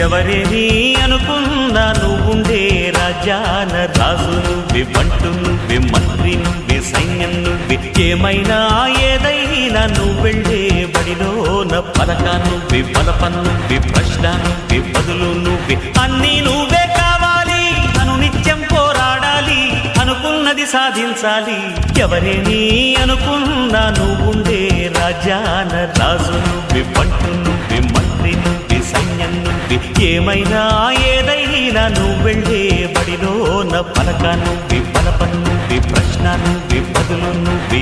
ఎవరేని అనుకున్నా నువ్వుండే రాజాన రాజు నువ్వే, బంటు నువ్వే, మంత్రి నువ్వే, సైన్యం నువ్వే, ఏమైనా ఏదైనా నువ్వు వెళ్ళే బడిలోన పలక నువ్వే, బలపం నువ్వే, ప్రశ్న నువ్వే, బదులు నువ్వే, అన్నీ నువ్వే కావాలి. అను నిత్యం పోరాడాలి, అనుకున్నది సాధించాలి. ఎవరేని అనుకున్నా నువ్వుండే రాజాన రాజు నువ్వే, బంటు నువ్వే, మంత్రి నువ్వే, సైన్యం నువ్వే, ఏమైనా ఏదైనా నువ్వు వెళ్ళే బడిలోన పలక నువ్వే, బలపం నువ్వే, ప్రశ్న నువ్వే, బదులు నువ్వే.